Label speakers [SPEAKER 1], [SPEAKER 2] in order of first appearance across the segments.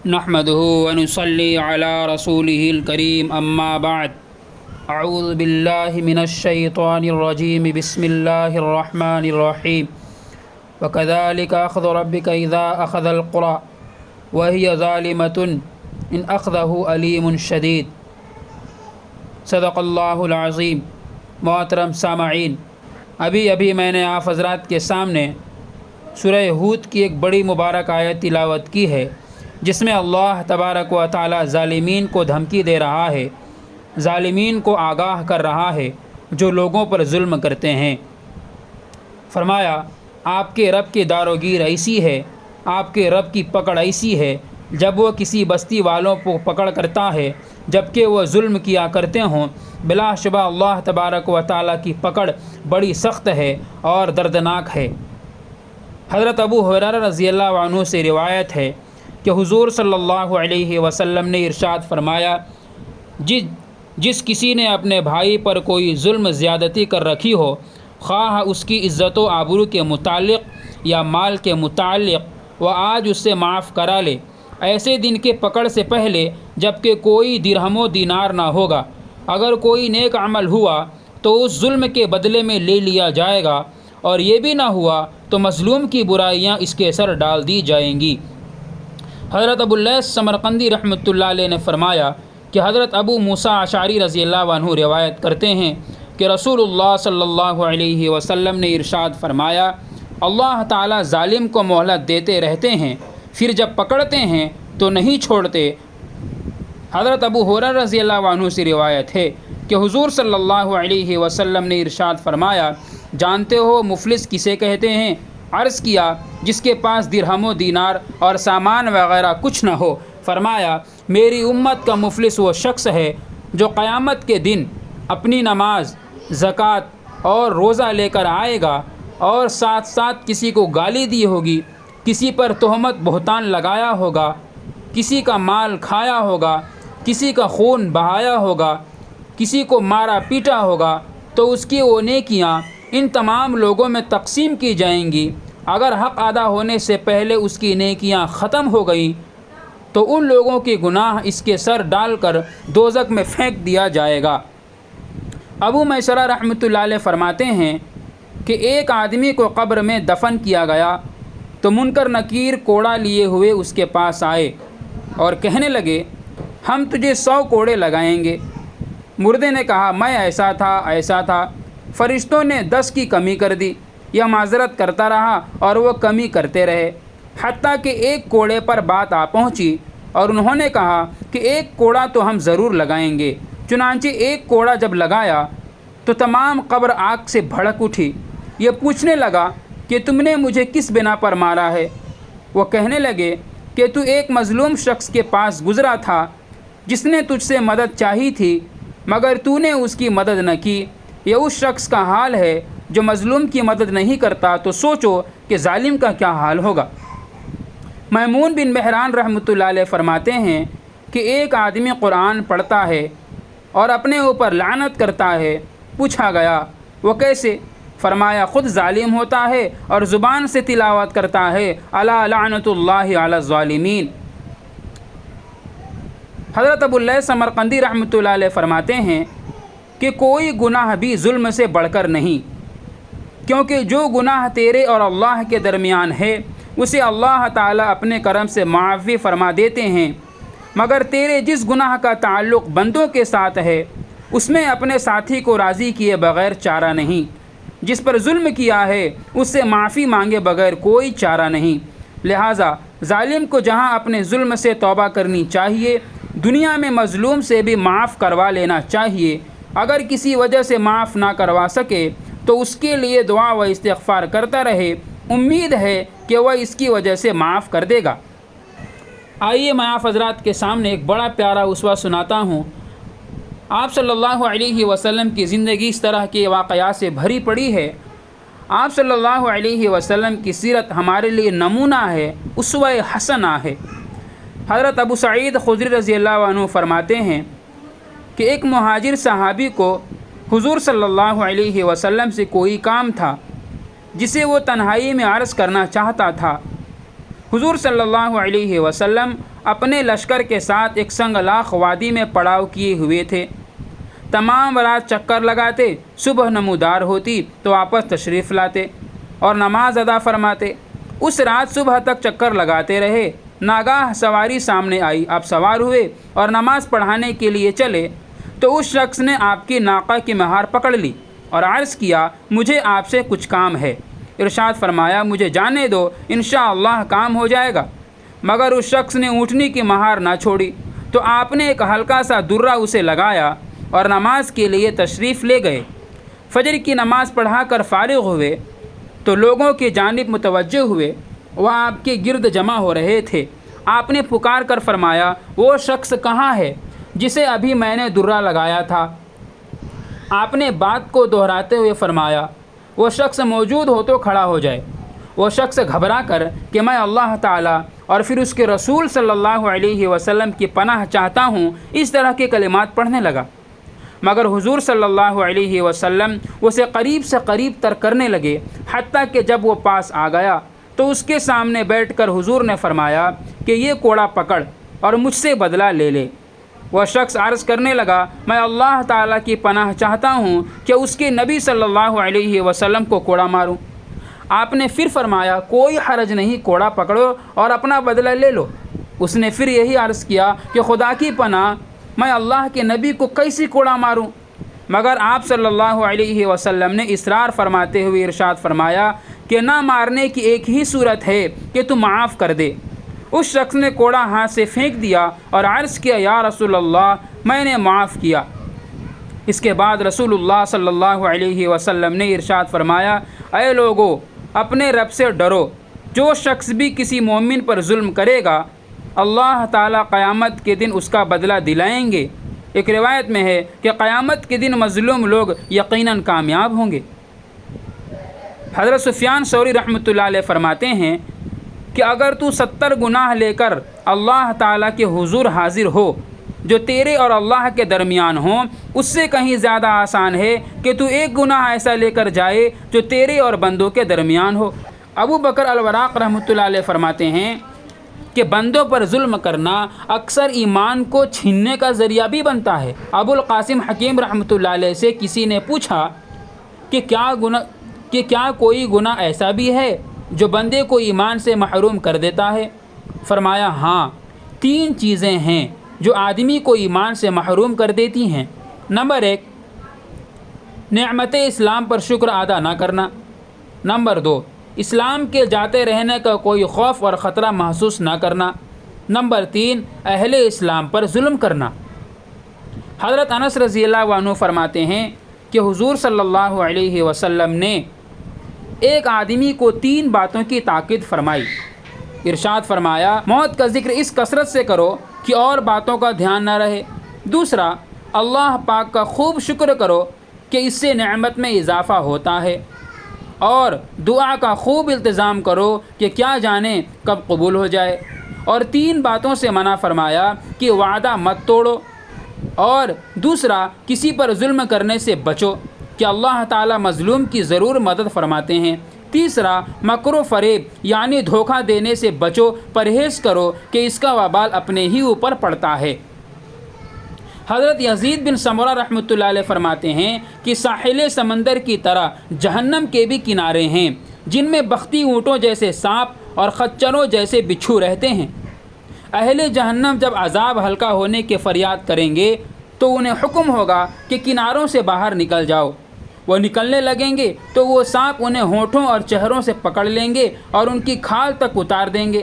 [SPEAKER 1] نحمده ونصلي على رسوله الكريم اما بعد اعوذ باللہ من الشیطان الرجیم بسم اللہ الرحمن الرحیم وكذلك اخذ ربك اذا اخذ القرى وهي ظالمة ان اخذه علیم شدید۔ صدق اللہ العظیم۔ محترم سامعین، ابھی میں نے آپ حضرات کے سامنے سورہ ہود کی ایک بڑی مبارک آیت تلاوت کی ہے، جس میں اللہ تبارک و تعالی ظالمین کو دھمکی دے رہا ہے، ظالمین کو آگاہ کر رہا ہے جو لوگوں پر ظلم کرتے ہیں۔ فرمایا آپ کے رب کی داروگیر ایسی ہے، آپ کے رب کی پکڑ ایسی ہے، جب وہ کسی بستی والوں کو پکڑ کرتا ہے جبکہ وہ ظلم کیا کرتے ہوں، بلا شبہ اللہ تبارک و تعالی کی پکڑ بڑی سخت ہے اور دردناک ہے۔ حضرت ابو ہریرہ رضی اللہ عنہ سے روایت ہے کہ حضور صلی اللہ علیہ وسلم نے ارشاد فرمایا، جس کسی نے اپنے بھائی پر کوئی ظلم زیادتی کر رکھی ہو، خواہ اس کی عزت و آبرو کے متعلق یا مال کے متعلق، وہ آج اس سے معاف کرا لے، ایسے دن کے پکڑ سے پہلے جب کہ کوئی درہم و دینار نہ ہوگا۔ اگر کوئی نیک عمل ہوا تو اس ظلم کے بدلے میں لے لیا جائے گا، اور یہ بھی نہ ہوا تو مظلوم کی برائیاں اس کے سر ڈال دی جائیں گی۔ حضرت ابو اللیث سمرقندی رحمۃ اللہ علیہ نے فرمایا کہ حضرت ابو موسیٰ اشعری رضی اللہ عنہ روایت کرتے ہیں کہ رسول اللہ صلی اللہ علیہ وسلم نے ارشاد فرمایا، اللہ تعالیٰ ظالم کو مہلت دیتے رہتے ہیں، پھر جب پکڑتے ہیں تو نہیں چھوڑتے۔ حضرت ابو ہریرہ رضی اللہ عنہ سے روایت ہے کہ حضور صلی اللہ علیہ وسلم نے ارشاد فرمایا، جانتے ہو مفلس کسے کہتے ہیں؟ عرض کیا، جس کے پاس درہم و دینار اور سامان وغیرہ کچھ نہ ہو۔ فرمایا، میری امت کا مفلس وہ شخص ہے جو قیامت کے دن اپنی نماز، زکوٰۃ اور روزہ لے کر آئے گا، اور ساتھ ساتھ کسی کو گالی دی ہوگی، کسی پر تہمت بہتان لگایا ہوگا، کسی کا مال کھایا ہوگا، کسی کا خون بہایا ہوگا، کسی کو مارا پیٹا ہوگا، تو اس کی وہ نیکیاں ان تمام لوگوں میں تقسیم کی جائیں گی۔ اگر حق ادا ہونے سے پہلے اس کی نیکیاں ختم ہو گئیں تو ان لوگوں کے گناہ اس کے سر ڈال کر دوزخ میں پھینک دیا جائے گا۔ ابو میسرہ رحمۃ اللہ علیہ فرماتے ہیں کہ ایک آدمی کو قبر میں دفن کیا گیا تو منکر نکیر کوڑا لیے ہوئے اس کے پاس آئے اور کہنے لگے، ہم تجھے 100 کوڑے لگائیں گے۔ مردے نے کہا، میں ایسا تھا۔ فرشتوں نے 10 کی کمی کر دی۔ یہ معذرت کرتا رہا اور وہ کمی کرتے رہے، حتیٰ کہ ایک کوڑے پر بات آ پہنچی اور انہوں نے کہا کہ ایک کوڑا تو ہم ضرور لگائیں گے۔ چنانچہ ایک کوڑا جب لگایا تو تمام قبر آگ سے بھڑک اٹھی۔ یہ پوچھنے لگا کہ تم نے مجھے کس بنا پر مارا ہے؟ وہ کہنے لگے کہ تو ایک مظلوم شخص کے پاس گزرا تھا جس نے تجھ سے مدد چاہی تھی، مگر تو نے اس کی مدد نہ کی۔ یہ اس شخص کا حال ہے جو مظلوم کی مدد نہیں کرتا، تو سوچو کہ ظالم کا کیا حال ہوگا۔ میمون بن مہران رحمۃ اللہ علیہ فرماتے ہیں کہ ایک آدمی قرآن پڑھتا ہے اور اپنے اوپر لعنت کرتا ہے۔ پوچھا گیا، وہ کیسے؟ فرمایا، خود ظالم ہوتا ہے اور زبان سے تلاوت کرتا ہے، الا لعنت اللہ علی الظالمین۔ حضرت ابو اللیث سمرقندی رحمۃ اللہ علیہ فرماتے ہیں کہ کوئی گناہ بھی ظلم سے بڑھ کر نہیں، کیونکہ جو گناہ تیرے اور اللہ کے درمیان ہے اسے اللہ تعالیٰ اپنے کرم سے معافی فرما دیتے ہیں، مگر تیرے جس گناہ کا تعلق بندوں کے ساتھ ہے اس میں اپنے ساتھی کو راضی کیے بغیر چارہ نہیں۔ جس پر ظلم کیا ہے اس سے معافی مانگے بغیر کوئی چارہ نہیں۔ لہٰذا ظالم کو جہاں اپنے ظلم سے توبہ کرنی چاہیے، دنیا میں مظلوم سے بھی معاف کروا لینا چاہیے۔ اگر کسی وجہ سے معاف نہ کروا سکے تو اس کے لیے دعا و استغفار کرتا رہے، امید ہے کہ وہ اس کی وجہ سے معاف کر دے گا۔ آئیے میں آپ حضرات کے سامنے ایک بڑا پیارا اسوہ سناتا ہوں۔ آپ صلی اللہ علیہ وسلم کی زندگی اس طرح کے واقعات سے بھری پڑی ہے۔ آپ صلی اللہ علیہ وسلم کی سیرت ہمارے لیے نمونہ ہے، اسوہ حسنہ ہے۔ حضرت ابو سعید خدری رضی اللہ عنہ فرماتے ہیں کہ ایک مہاجر صحابی کو حضور صلی اللہ علیہ وسلم سے کوئی کام تھا جسے وہ تنہائی میں عرض کرنا چاہتا تھا۔ حضور صلی اللہ علیہ وسلم اپنے لشکر کے ساتھ ایک سنگلاخ وادی میں پڑاؤ کیے ہوئے تھے۔ تمام رات چکر لگاتے، صبح نمودار ہوتی تو واپس تشریف لاتے اور نماز ادا فرماتے۔ اس رات صبح تک چکر لگاتے رہے۔ ناگاہ سواری سامنے آئی، آپ سوار ہوئے اور نماز پڑھانے کے لیے چلے تو اس شخص نے آپ کی ناقہ کی مہار پکڑ لی اور عرض کیا، مجھے آپ سے کچھ کام ہے۔ ارشاد فرمایا، مجھے جانے دو، انشاءاللہ کام ہو جائے گا۔ مگر اس شخص نے اونٹنی کی مہار نہ چھوڑی تو آپ نے ایک ہلکا سا درہ اسے لگایا اور نماز کے لیے تشریف لے گئے۔ فجر کی نماز پڑھا کر فارغ ہوئے تو لوگوں کی جانب متوجہ ہوئے، وہ آپ کے گرد جمع ہو رہے تھے۔ آپ نے پکار کر فرمایا، وہ شخص کہاں ہے جسے ابھی میں نے درہ لگایا تھا؟ آپ نے بات کو دہراتے ہوئے فرمایا، وہ شخص موجود ہو تو کھڑا ہو جائے۔ وہ شخص گھبرا کر کہ میں اللہ تعالیٰ اور پھر اس کے رسول صلی اللہ علیہ وسلم کی پناہ چاہتا ہوں، اس طرح کے کلمات پڑھنے لگا۔ مگر حضور صلی اللہ علیہ وسلم اسے قریب سے قریب تر کرنے لگے، حتیٰ کہ جب وہ پاس آ گیا تو اس کے سامنے بیٹھ کر حضور نے فرمایا کہ یہ کوڑا پکڑ اور مجھ سے بدلہ لے لے۔ وہ شخص عرض کرنے لگا، میں اللہ تعالیٰ کی پناہ چاہتا ہوں کہ اس کے نبی صلی اللہ علیہ وسلم کو کوڑا ماروں۔ آپ نے پھر فرمایا، کوئی حرج نہیں، کوڑا پکڑو اور اپنا بدلہ لے لو۔ اس نے پھر یہی عرض کیا کہ خدا کی پناہ، میں اللہ کے نبی کو کیسی کوڑا ماروں؟ مگر آپ صلی اللہ علیہ وسلم نے اصرار فرماتے ہوئے ارشاد فرمایا کہ نہ مارنے کی ایک ہی صورت ہے کہ تو معاف کر دے۔ اس شخص نے کوڑا ہاتھ سے پھینک دیا اور عرض کیا، یا رسول اللہ، میں نے معاف کیا۔ اس کے بعد رسول اللہ صلی اللہ علیہ وسلم نے ارشاد فرمایا، اے لوگو، اپنے رب سے ڈرو۔ جو شخص بھی کسی مومن پر ظلم کرے گا، اللہ تعالیٰ قیامت کے دن اس کا بدلہ دلائیں گے۔ ایک روایت میں ہے کہ قیامت کے دن مظلوم لوگ یقیناً کامیاب ہوں گے۔ حضرت سفیان ثوری رحمۃ اللہ علیہ فرماتے ہیں کہ اگر تو 70 گناہ لے کر اللہ تعالیٰ کے حضور حاضر ہو جو تیرے اور اللہ کے درمیان ہوں، اس سے کہیں زیادہ آسان ہے کہ تو ایک گناہ ایسا لے کر جائے جو تیرے اور بندوں کے درمیان ہو۔ ابو بکر الوراق رحمۃ اللہ علیہ فرماتے ہیں کہ بندوں پر ظلم کرنا اکثر ایمان کو چھیننے کا ذریعہ بھی بنتا ہے۔ ابو القاسم حکیم رحمۃ اللہ علیہ سے کسی نے پوچھا کہ کیا کوئی گناہ ایسا بھی ہے جو بندے کو ایمان سے محروم کر دیتا ہے؟ فرمایا، ہاں، 3 چیزیں ہیں جو آدمی کو ایمان سے محروم کر دیتی ہیں۔ نمبر 1، نعمت اسلام پر شکر ادا نہ کرنا۔ نمبر 2، اسلام کے جاتے رہنے کا کوئی خوف اور خطرہ محسوس نہ کرنا۔ نمبر 3، اہل اسلام پر ظلم کرنا۔ حضرت انس رضی اللہ عنہ فرماتے ہیں کہ حضور صلی اللہ علیہ وسلم نے ایک آدمی کو 3 باتوں کی تاکید فرمائی۔ ارشاد فرمایا، موت کا ذکر اس کثرت سے کرو کہ اور باتوں کا دھیان نہ رہے۔ دوسرا، اللہ پاک کا خوب شکر کرو کہ اس سے نعمت میں اضافہ ہوتا ہے، اور دعا کا خوب التزام کرو کہ کیا جانے کب قبول ہو جائے۔ اور 3 باتوں سے منع فرمایا کہ وعدہ مت توڑو، اور دوسرا، کسی پر ظلم کرنے سے بچو کہ اللہ تعالیٰ مظلوم کی ضرور مدد فرماتے ہیں۔ تیسرا، مکر و فریب یعنی دھوکہ دینے سے بچو، پرہیز کرو کہ اس کا وبال اپنے ہی اوپر پڑتا ہے۔ حضرت یزید بن سمرہ رحمۃ اللہ علیہ فرماتے ہیں کہ ساحل سمندر کی طرح جہنم کے بھی کنارے ہیں جن میں بختی اونٹوں جیسے سانپ اور خچروں جیسے بچھو رہتے ہیں۔ اہل جہنم جب عذاب ہلکا ہونے کے فریاد کریں گے تو انہیں حکم ہوگا کہ کناروں سے باہر نکل جاؤ۔ وہ نکلنے لگیں گے تو وہ سانپ انہیں ہونٹوں اور چہروں سے پکڑ لیں گے اور ان کی کھال تک اتار دیں گے۔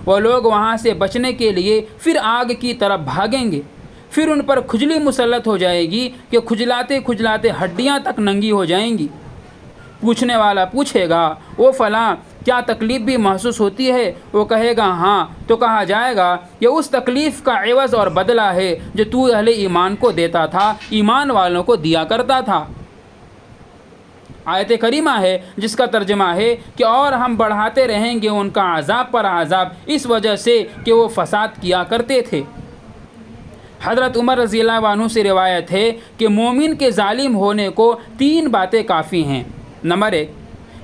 [SPEAKER 1] وہ لوگ وہاں سے بچنے کے لیے پھر آگ کی طرف بھاگیں گے۔ پھر ان پر کھجلی مسلط ہو جائے گی کہ کھجلاتے کھجلاتے ہڈیاں تک ننگی ہو جائیں گی۔ پوچھنے والا پوچھے گا، وہ فلاں، کیا تکلیف بھی محسوس ہوتی ہے؟ وہ کہے گا ہاں، تو کہا جائے گا یہ اس تکلیف کا عوض اور بدلہ ہے جو تو اہل ایمان کو دیتا تھا، ایمان والوں کو دیا کرتا تھا۔ آیت کریمہ ہے جس کا ترجمہ ہے کہ اور ہم بڑھاتے رہیں گے ان کا عذاب پر عذاب اس وجہ سے کہ وہ فساد کیا کرتے تھے۔ حضرت عمر رضی اللہ عنہ سے روایت ہے کہ مومن کے ظالم ہونے کو 3 باتیں کافی ہیں۔ نمبر 1،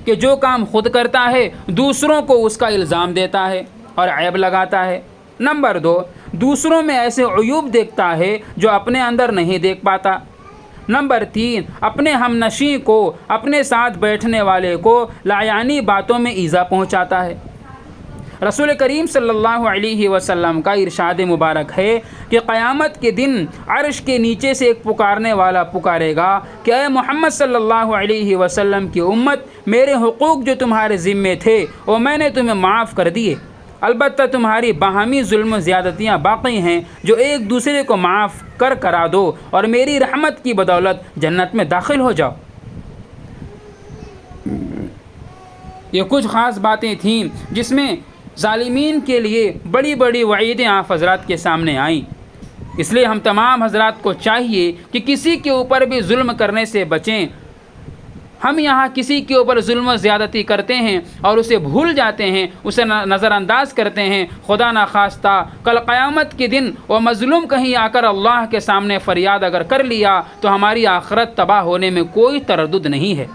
[SPEAKER 1] کہ جو کام خود کرتا ہے دوسروں کو اس کا الزام دیتا ہے۔ اور عیب لگاتا ہے۔ نمبر 2، دوسروں میں ایسے عیوب دیکھتا ہے جو اپنے اندر نہیں دیکھ پاتا۔ نمبر 3، اپنے ہم نشیں کو، اپنے ساتھ بیٹھنے والے کو لایعنی باتوں میں ایذا پہنچاتا ہے۔ رسول کریم صلی اللہ علیہ وسلم کا ارشاد مبارک ہے کہ قیامت کے دن عرش کے نیچے سے ایک پکارنے والا پکارے گا کہ اے محمد صلی اللہ علیہ وسلم کی امت، میرے حقوق جو تمہارے ذمے تھے وہ میں نے تمہیں معاف کر دیے، البتہ تمہاری باہمی ظلم و زیادتیاں باقی ہیں جو ایک دوسرے کو معاف کرا دو اور میری رحمت کی بدولت جنت میں داخل ہو جاؤ۔ یہ کچھ خاص باتیں تھیں جس میں ظالمین کے لیے بڑی بڑی وعیدیں آپ حضرات کے سامنے آئیں۔ اس لیے ہم تمام حضرات کو چاہیے کہ کسی کے اوپر بھی ظلم کرنے سے بچیں۔ ہم یہاں کسی کے اوپر ظلم و زیادتی کرتے ہیں اور اسے بھول جاتے ہیں، اسے نظر انداز کرتے ہیں، خدا نخواستہ کل قیامت کے دن وہ مظلوم کہیں آ کر اللہ کے سامنے فریاد اگر کر لیا تو ہماری آخرت تباہ ہونے میں کوئی تردد نہیں ہے۔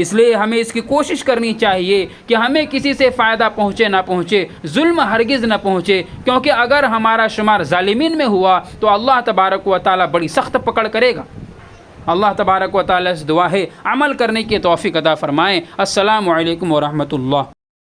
[SPEAKER 1] اس لیے ہمیں اس کی کوشش کرنی چاہیے کہ ہمیں کسی سے فائدہ پہنچے نہ پہنچے، ظلم ہرگز نہ پہنچے، کیونکہ اگر ہمارا شمار ظالمین میں ہوا تو اللہ تبارک و تعالیٰ بڑی سخت پکڑ کرے گا۔ اللہ تبارک و تعالیٰ سے دعا ہے عمل کرنے کی توفیق عطا فرمائیں۔ السلام علیکم ورحمۃ اللہ۔